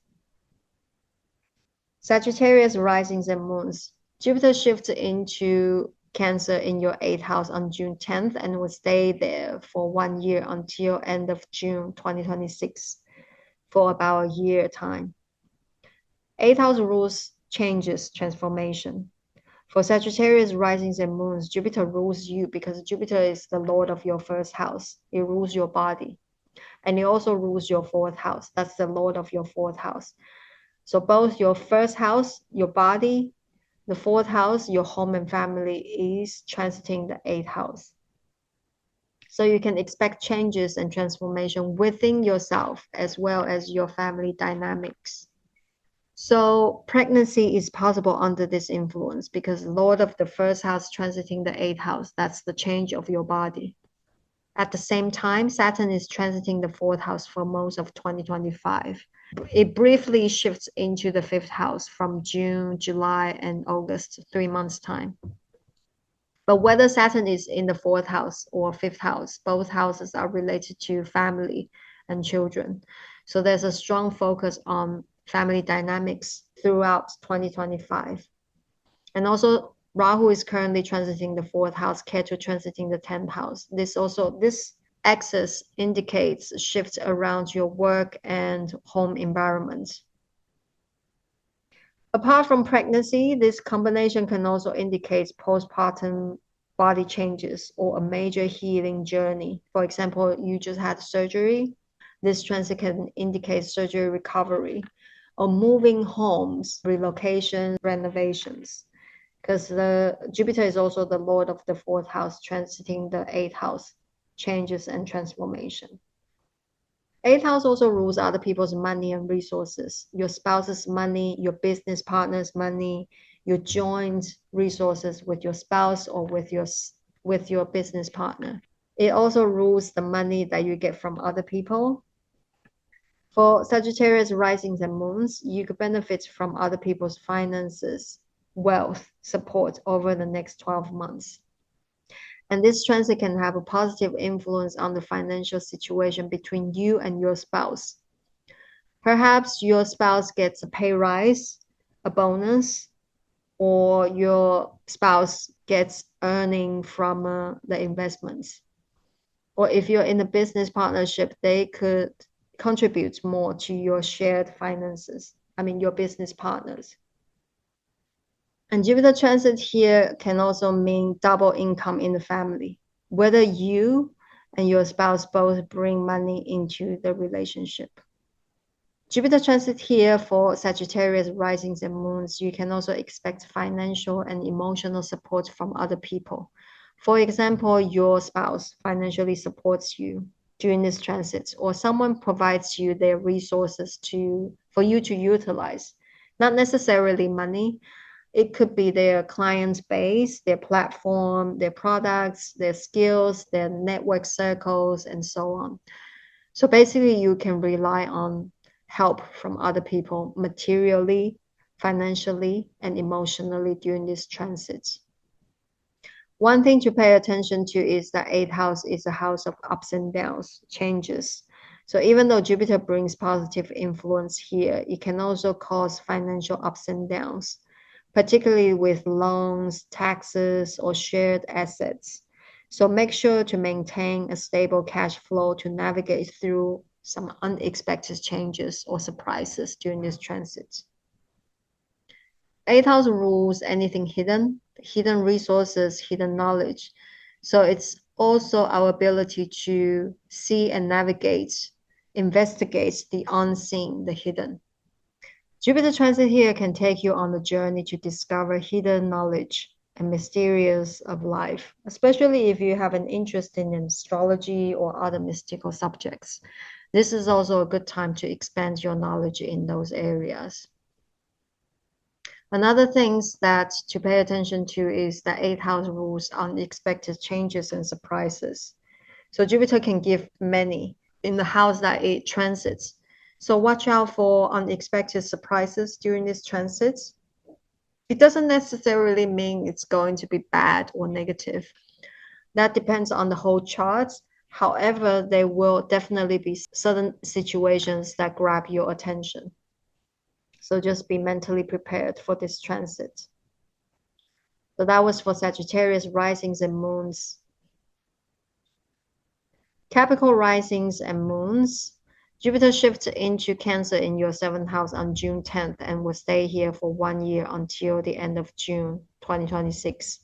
Sagittarius risings and moons. Jupiter shifts into Cancer in your 8th house on June 10th and will stay there for 1 year until end of June 2026 for about a year time. 8th house rules changes, transformation. For Sagittarius risings and moons, Jupiter rules you because Jupiter is the lord of your first house. It rules your body. And it also rules your 4th house. That's the lord of your 4th house. So both your first house, your body, the 4th house, your home and family is transiting the 8th house. So you can expect changes and transformation within yourself as well as your family dynamics. So pregnancy is possible under this influence because Lord of the first house transiting the 8th house, that's the change of your body. At the same time, Saturn is transiting the 4th house for most of 2025. It briefly shifts into the 5th house from June, July, and August, 3 months' time. But whether Saturn is in the 4th house or 5th house, both houses are related to family and children. So there's a strong focus on family dynamics throughout 2025. And also, Rahu is currently transiting the 4th house, Ketu transiting the 10th house. This axis indicates shifts around your work and home environment. Apart from pregnancy, this combination can also indicate postpartum body changes or a major healing journey. For example, you just had surgery. This transit can indicate surgery recovery or moving homes, relocation, renovations. Because the Jupiter is also the lord of the 4th house, transiting the 8th house, changes and transformation. 8th house also rules other people's money and resources, your spouse's money, your business partner's money, your joint resources with your spouse or with your business partner. It also rules the money that you get from other people. For Sagittarius risings and moons, you could benefit from other people's finances, wealth, support over the next 12 months. And this transit can have a positive influence on the financial situation between you and your spouse. Perhaps your spouse gets a pay rise, a bonus, or your spouse gets earning from the investments. Or if you're in a business partnership, they could contribute more to your shared finances. I mean, your business partners. And Jupiter transit here can also mean double income in the family, whether you and your spouse both bring money into the relationship. Jupiter transit here for Sagittarius risings and moons, you can also expect financial and emotional support from other people. For example, your spouse financially supports you during this transit, or someone provides you their resources for you to utilize. Not necessarily money. It could be their client base, their platform, their products, their skills, their network circles, and so on. So basically, you can rely on help from other people materially, financially, and emotionally during this transit. One thing to pay attention to is that 8th house is a house of ups and downs, changes. So even though Jupiter brings positive influence here, it can also cause financial ups and downs, particularly with loans, taxes, or shared assets. So make sure to maintain a stable cash flow to navigate through some unexpected changes or surprises during this transit. 8th house rules anything hidden, hidden resources, hidden knowledge. So it's also our ability to see and navigate, investigate the unseen, the hidden. Jupiter transit here can take you on a journey to discover hidden knowledge and mysterious of life, especially if you have an interest in astrology or other mystical subjects. This is also a good time to expand your knowledge in those areas. Another thing that to pay attention to is that 8th house rules unexpected changes and surprises. So Jupiter can give many in the house that it transits. So watch out for unexpected surprises during this transit. It doesn't necessarily mean it's going to be bad or negative. That depends on the whole chart. However, there will definitely be certain situations that grab your attention. So just be mentally prepared for this transit. So that was for Sagittarius risings and moons. Capricorn risings and moons. Jupiter shifts into Cancer in your 7th house on June 10th and will stay here for 1 year until the end of June 2026.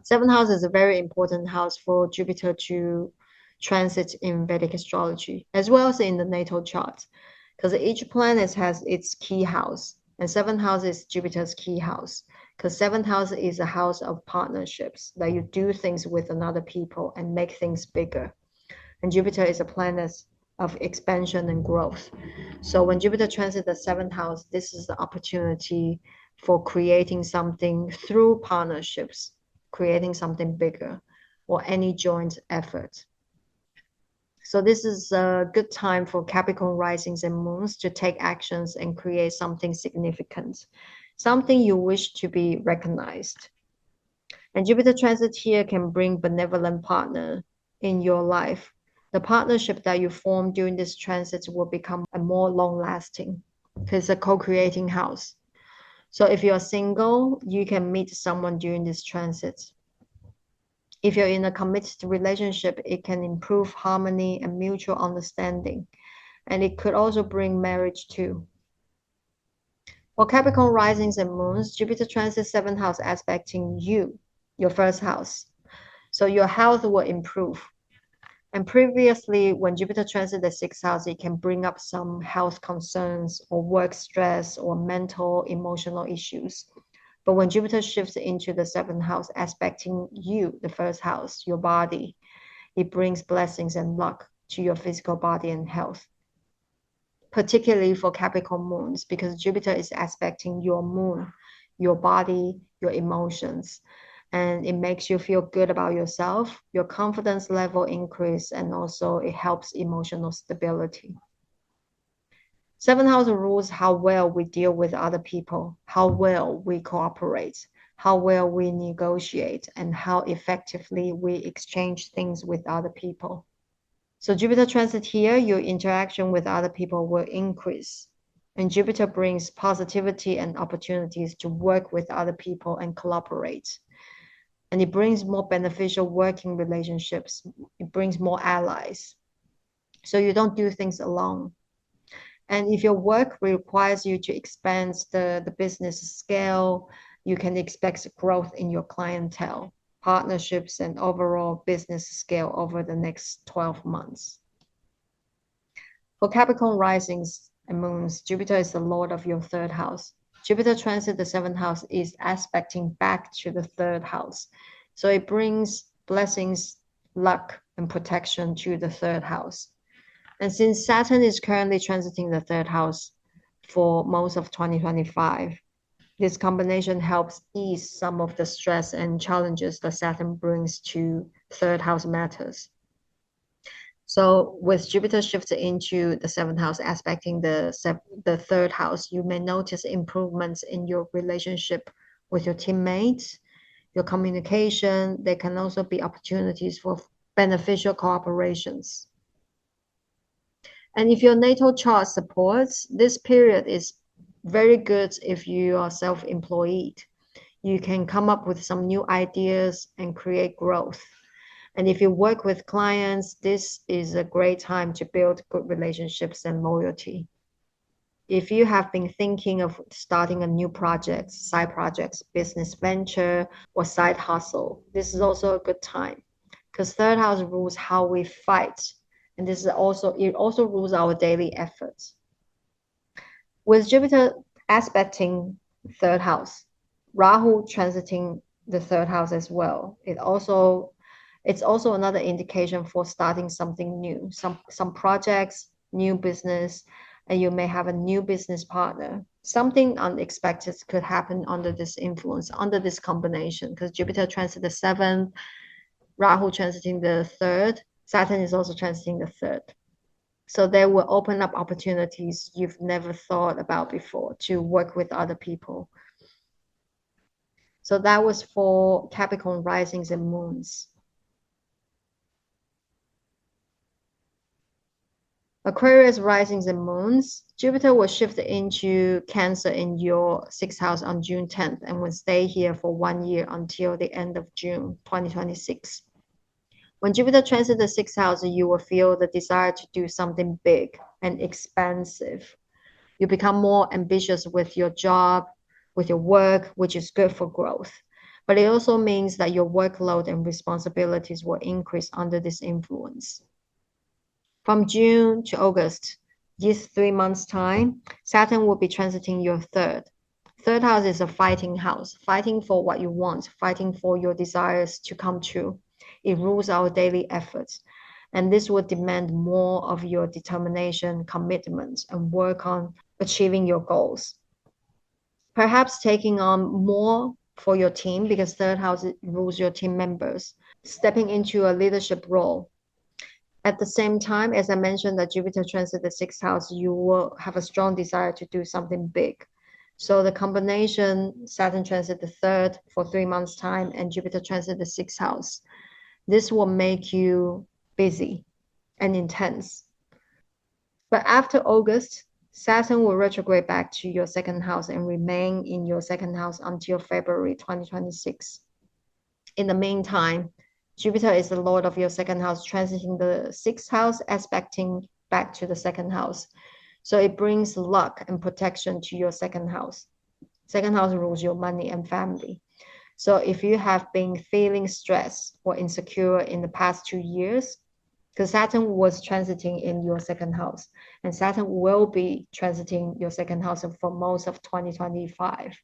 7th house is a very important house for Jupiter to transit in Vedic astrology, as well as in the natal chart, because each planet has its key house, and 7th house is Jupiter's key house, because 7th house is a house of partnerships, that you do things with another people and make things bigger. And Jupiter is a planet of expansion and growth. So when Jupiter transits the 7th house, this is the opportunity for creating something through partnerships, creating something bigger, or any joint effort. So this is a good time for Capricorn risings and moons to take actions and create something significant, something you wish to be recognized. And Jupiter transit here can bring benevolent partner in your life. The partnership that you form during this transit will become a more long-lasting because it's a co-creating house. So if you're single, you can meet someone during this transit. If you're in a committed relationship, it can improve harmony and mutual understanding. And it could also bring marriage too. For Capricorn risings and moons, Jupiter transit 7th house aspecting you, your 1st house. So your health will improve. And previously, when Jupiter transit the 6th house, it can bring up some health concerns or work stress or mental, emotional issues. But when Jupiter shifts into the 7th house, aspecting you, the 1st house, your body, it brings blessings and luck to your physical body and health. Particularly for Capricorn moons, because Jupiter is aspecting your moon, your body, your emotions. And it makes you feel good about yourself, your confidence level increase, and also it helps emotional stability. Seventh house rules how well we deal with other people, how well we cooperate, how well we negotiate, and how effectively we exchange things with other people. So Jupiter transit here, your interaction with other people will increase. And Jupiter brings positivity and opportunities to work with other people and collaborate. And it brings more beneficial working relationships. It brings more allies. So you don't do things alone. And if your work requires you to expand the business scale, you can expect growth in your clientele, partnerships, and overall business scale over the next 12 months. For Capricorn risings and moons, Jupiter is the lord of your third house. Jupiter transit the seventh house is aspecting back to the third house. So it brings blessings, luck, and protection to the third house. And since Saturn is currently transiting the third house for most of 2025, this combination helps ease some of the stress and challenges that Saturn brings to third house matters. So with Jupiter shifted into the seventh house, aspecting the third house, you may notice improvements in your relationship with your teammates, your communication. There can also be opportunities for beneficial cooperations. And if your natal chart supports, this period is very good if you are self-employed. You can come up with some new ideas and create growth. And if you work with clients, this is a great time to build good relationships and loyalty. If you have been thinking of starting a new project, side projects, business venture, or side hustle, this is also a good time because third house rules how we fight. And it also rules our daily efforts. With Jupiter aspecting third house, Rahu transiting the third house as well. It's also another indication for starting something new, some projects, new business, and you may have a new business partner. Something unexpected could happen under this influence, under this combination, because Jupiter transit the seventh, Rahu transiting the third, Saturn is also transiting the third. So there will open up opportunities you've never thought about before to work with other people. So that was for Capricorn risings and moons. Aquarius risings and moons, Jupiter will shift into Cancer in your sixth house on June 10th and will stay here for 1 year until the end of June 2026. When Jupiter transits the sixth house, you will feel the desire to do something big and expansive. You become more ambitious with your job, with your work, which is good for growth. But it also means that your workload and responsibilities will increase under this influence. From June to August, these 3 months' time, Saturn will be transiting your third. Third house is a fighting house, fighting for what you want, fighting for your desires to come true. It rules our daily efforts. And this will demand more of your determination, commitment, and work on achieving your goals. Perhaps taking on more for your team because third house rules your team members, stepping into a leadership role. At the same time, as I mentioned, that Jupiter transit the sixth house, you will have a strong desire to do something big. So the combination Saturn transit the third for 3 months' time and Jupiter transit the sixth house, this will make you busy and intense. But after August, Saturn will retrograde back to your second house and remain in your second house until February 2026. In the meantime, Jupiter is the lord of your second house, transiting the sixth house, aspecting back to the second house. So it brings luck and protection to your second house. Second house rules your money and family. So if you have been feeling stressed or insecure in the past 2 years, because Saturn was transiting in your second house, and Saturn will be transiting your second house for most of 2025.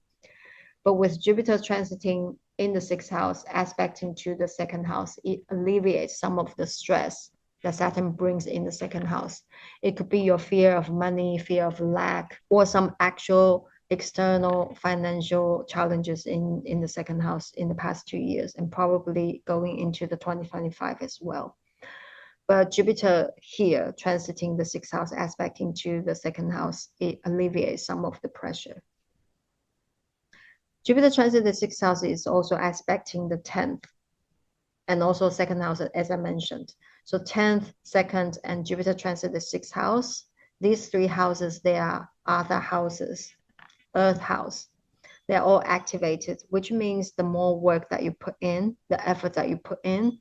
But with Jupiter transiting in the sixth house, aspecting to the second house, it alleviates some of the stress that Saturn brings in the second house. It could be your fear of money, fear of lack, or some actual external financial challenges in the second house in the past 2 years, and probably going into the 2025 as well. But Jupiter here transiting the sixth house aspect into the second house, it alleviates some of the pressure. Jupiter transit the sixth house is also aspecting the 10th and also second house, as I mentioned. So 10th, second, and Jupiter transit the sixth house. These three houses, they are other houses, earth house. They're all activated, which means the more work that you put in, the effort that you put in,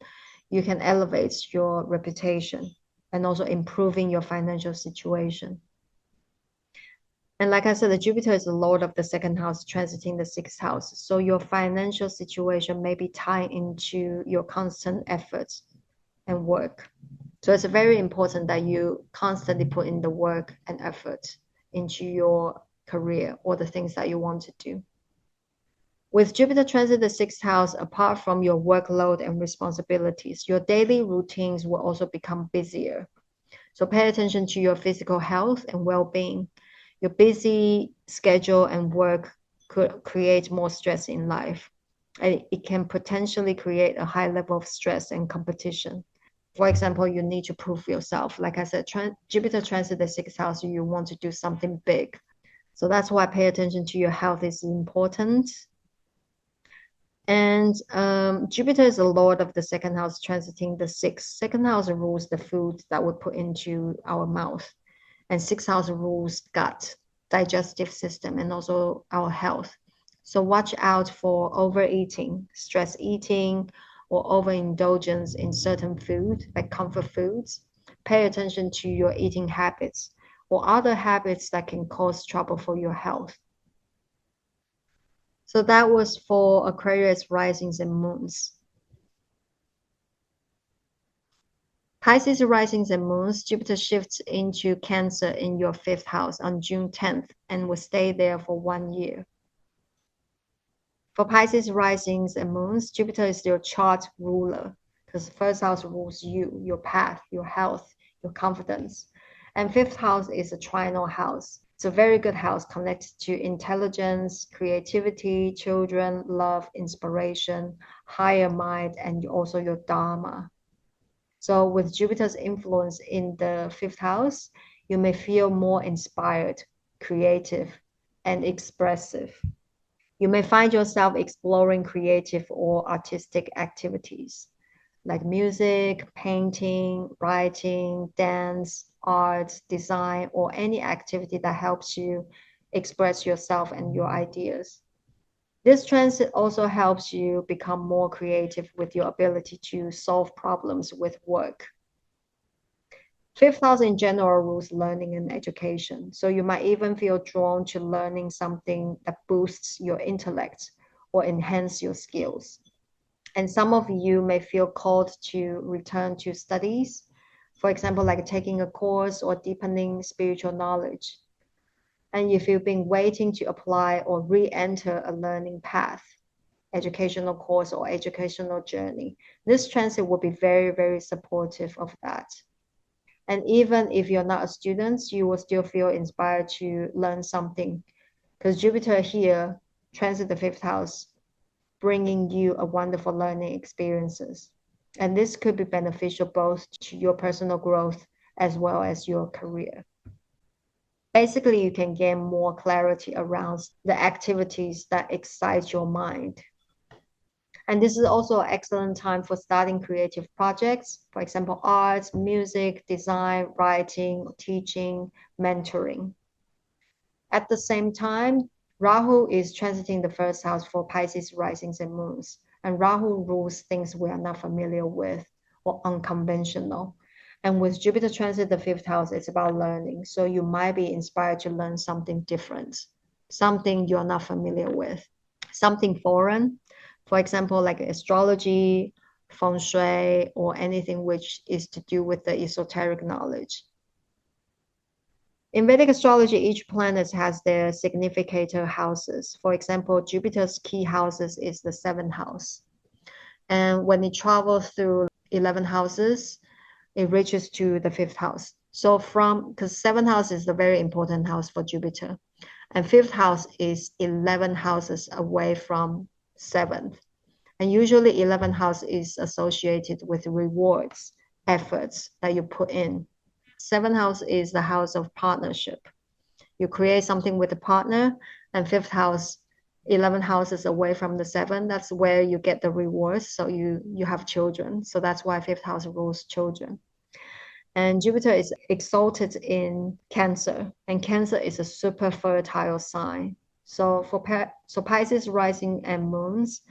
you can elevate your reputation and also improving your financial situation. And like I said, the Jupiter is the lord of the second house, transiting the sixth house. So your financial situation may be tied into your constant efforts and work. So it's very important that you constantly put in the work and effort into your career or the things that you want to do. With Jupiter transit the sixth house, apart from your workload and responsibilities, your daily routines will also become busier. So pay attention to your physical health and well-being. Your busy schedule and work could create more stress in life. And it can potentially create a high level of stress and competition. For example, you need to prove yourself. Like I said, Jupiter transit the sixth house, you want to do something big. So that's why pay attention to your health is important. And Jupiter is the lord of the second house, transiting the sixth. Second house rules the food that we put into our mouth. And sixth house rules gut, digestive system, and also our health. So watch out for overeating, stress eating, or overindulgence in certain food, like comfort foods. Pay attention to your eating habits or other habits that can cause trouble for your health. So that was for Aquarius risings and moons. Pisces risings and moons, Jupiter shifts into Cancer in your fifth house on June 10th and will stay there for 1 year. For Pisces risings and moons, Jupiter is your chart ruler because first house rules you, your path, your health, your confidence. And fifth house is a trinal house. It's a very good house connected to intelligence, creativity, children, love, inspiration, higher mind, and also your dharma. So with Jupiter's influence in the fifth house, you may feel more inspired, creative, and expressive. You may find yourself exploring creative or artistic activities like music, painting, writing, dance, art, design, or any activity that helps you express yourself and your ideas. This transit also helps you become more creative with your ability to solve problems with work. Fifth house in general rules learning and education. So you might even feel drawn to learning something that boosts your intellect or enhance your skills. And some of you may feel called to return to studies, for example, like taking a course or deepening spiritual knowledge. And if you've been waiting to apply or re-enter a learning path, educational course or educational journey, this transit will be very, very supportive of that. And even if you're not a student, you will still feel inspired to learn something because Jupiter here transit the fifth house, bringing you a wonderful learning experiences. And this could be beneficial both to your personal growth as well as your career. Basically, you can gain more clarity around the activities that excite your mind. And this is also an excellent time for starting creative projects, for example, arts, music, design, writing, teaching, mentoring. At the same time, Rahu is transiting the first house for Pisces risings and moons. And Rahu rules things we are not familiar with or unconventional. And with Jupiter transit the fifth house, it's about learning. So you might be inspired to learn something different, something you're not familiar with, something foreign. For example, like astrology, feng shui, or anything which is to do with the esoteric knowledge. In Vedic astrology, each planet has their significator houses. For example, Jupiter's key houses is the seventh house. And when it travels through 11 houses, it reaches to the fifth house. So because seventh house is a very important house for Jupiter. And fifth house is 11 houses away from seventh. And usually 11 house is associated with rewards, efforts that you put in. Seventh house is the house of partnership. You create something with a partner, and fifth house, 11 houses away from the seven, that's where you get the rewards. So you have children. So that's why fifth house rules children. And Jupiter is exalted in Cancer, and Cancer is a super fertile sign. So so Pisces rising and moons,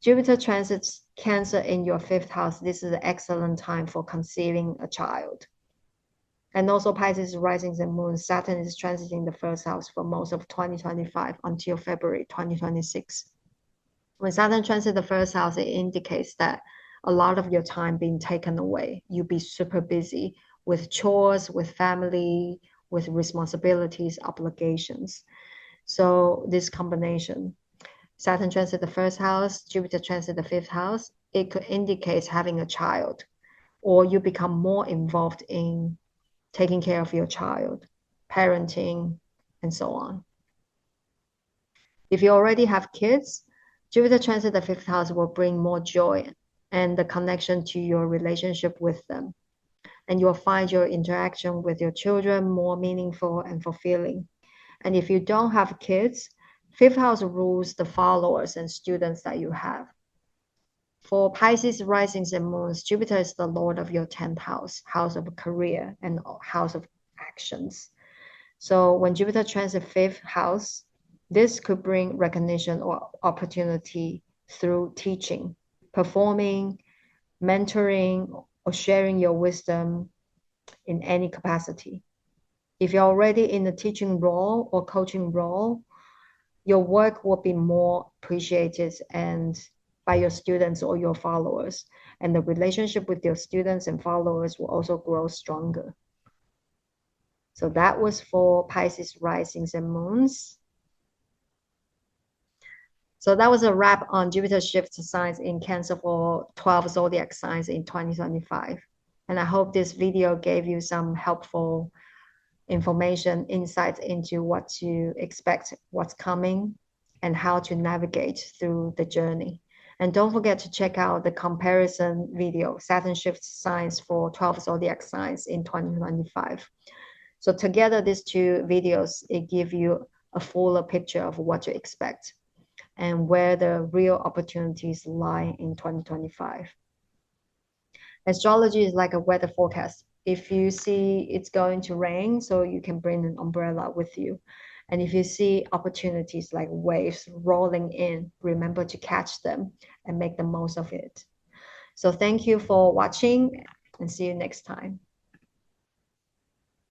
Jupiter transits Cancer in your fifth house. This is an excellent time for conceiving a child. And also Pisces risings and moons, Saturn is transiting the first house for most of 2025 until February 2026. When Saturn transits the first house, it indicates that a lot of your time being taken away. You'll be super busy with chores, with family, with responsibilities, obligations. So this combination, Saturn transit the first house, Jupiter transit the fifth house, it could indicate having a child, or you become more involved in taking care of your child, parenting, and so on. If you already have kids, Jupiter transit the fifth house will bring more joy and the connection to your relationship with them. And you'll find your interaction with your children more meaningful and fulfilling. And if you don't have kids, fifth house rules the followers and students that you have. For Pisces risings and moons, Jupiter is the lord of your 10th house, house of career and house of actions. So when Jupiter transits fifth house, this could bring recognition or opportunity through teaching, performing, mentoring, or sharing your wisdom in any capacity. If you're already in the teaching role or coaching role, your work will be more appreciated and by your students or your followers. And the relationship with your students and followers will also grow stronger. So that was for Pisces risings and moons. So that was a wrap on Jupiter shift signs in Cancer for 12 zodiac signs in 2025. And I hope this video gave you some helpful information, insights into what to expect, what's coming, and how to navigate through the journey. And don't forget to check out the comparison video, Saturn shift signs for 12 zodiac signs in 2025. So together, these two videos, it give you a fuller picture of what to expect and where the real opportunities lie in 2025. Astrology is like a weather forecast. If you see it's going to rain, so you can bring an umbrella with you. And if you see opportunities like waves rolling in, remember to catch them and make the most of it. So thank you for watching and see you next time.